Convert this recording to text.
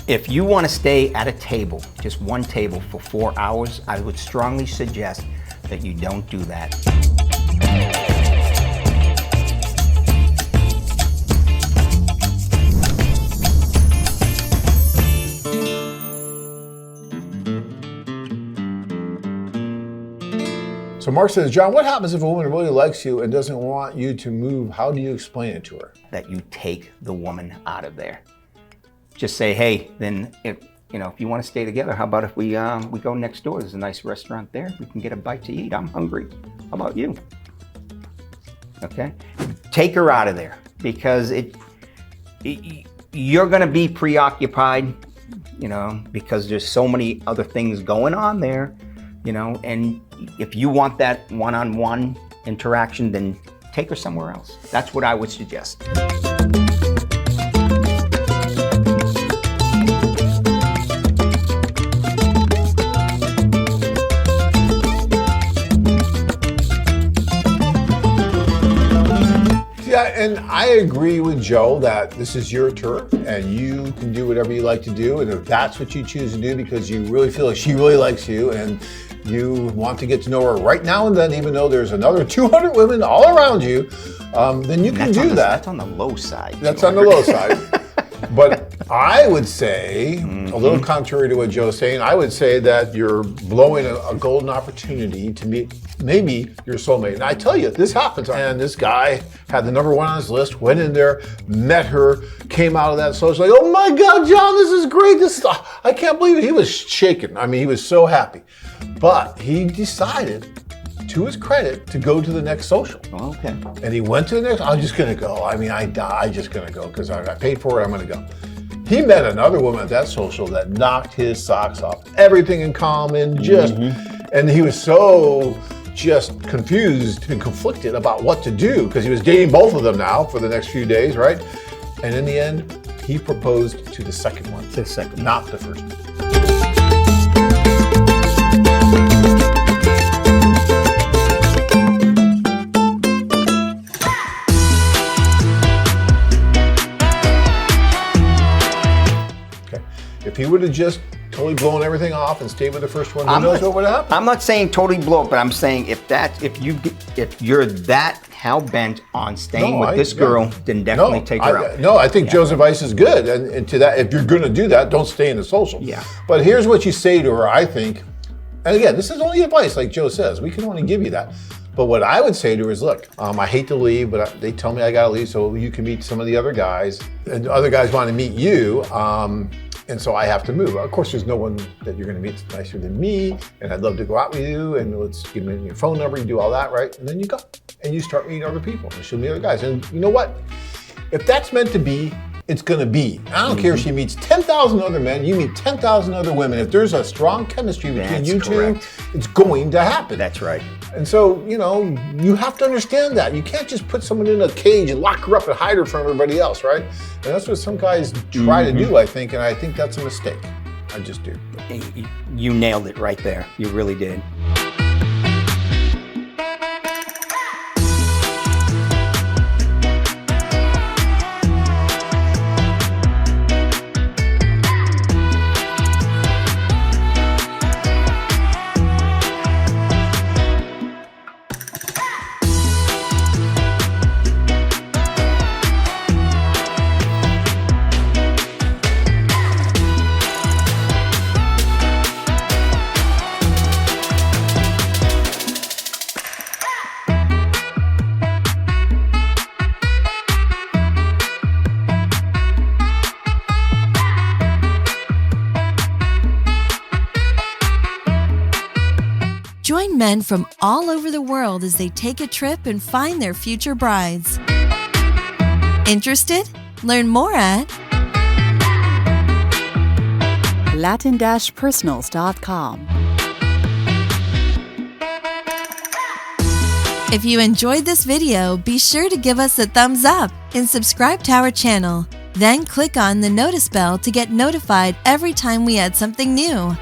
If you want to stay at a table, just one table for 4 hours, I would strongly suggest that you don't do that. So Mark says, John, what happens if a woman really likes you and doesn't want you to move? How do you explain it to her? That you take the woman out of there. Just say, hey, then if you want to stay together, how about if we go next door? There's a nice restaurant there. We can get a bite to eat. I'm hungry. How about you? Okay? Take her out of there, because you're going to be preoccupied, because there's so many other things going on there, and if you want that one-on-one interaction, then take her somewhere else. That's what I would suggest. And I agree with Joe that this is your turf and you can do whatever you like to do. And if that's what you choose to do because you really feel like she really likes you and you want to get to know her right now and then, even though there's another 200 women all around you, then you can do that. That's on the low side. That's on the low side. But I would say, a little contrary to what Joe's saying, I would say that you're blowing a golden opportunity to meet maybe your soulmate. And I tell you, this happens. And this guy had the number one on his list, went in there, met her, came out of that social, like, oh my God, John, this is great. I can't believe it. He was shaking. I mean, he was so happy. But he decided, to his credit, to go to the next social. Okay. And he went to the next, I'm just gonna go. I mean, I'm just gonna go because I paid for it, I'm gonna go. He met another woman at that social that knocked his socks off. Everything in common, and he was so just confused and conflicted about what to do because he was dating both of them now for the next few days, right? And in the end, he proposed to the second one. The second, not the first one. If he would have just totally blown everything off and stayed with the first one, who knows what would have happened? I'm not saying totally blow it, but I'm saying if you're that hell-bent on staying with this girl, then definitely take her out. No, I think Joe's advice is good. And to that, if you're going to do that, don't stay in the social. Yeah. But here's what you say to her, I think. And again, this is only advice, like Joe says. We can only give you that. But what I would say to her is, look, I hate to leave, but they tell me I got to leave so you can meet some of the other guys. And the other guys want to meet you. And so I have to move. Of course, there's no one that you're going to meet that's nicer than me, and I'd love to go out with you, and let's give me your phone number, you do all that, right? And then you go, and you start meeting other people, and she'll meet other guys. And you know what? If that's meant to be, it's going to be. I don't care if she meets 10,000 other men, you meet 10,000 other women. If there's a strong chemistry between you two, it's going to happen. That's right. And so, you have to understand that. You can't just put someone in a cage and lock her up and hide her from everybody else, right? And that's what some guys try to do, I think, and I think that's a mistake. I just do. You nailed it right there. You really did. Join men from all over the world as they take a trip and find their future brides. Interested? Learn more at Latin-personals.com. If you enjoyed this video, be sure to give us a thumbs up and subscribe to our channel. Then click on the notice bell to get notified every time we add something new.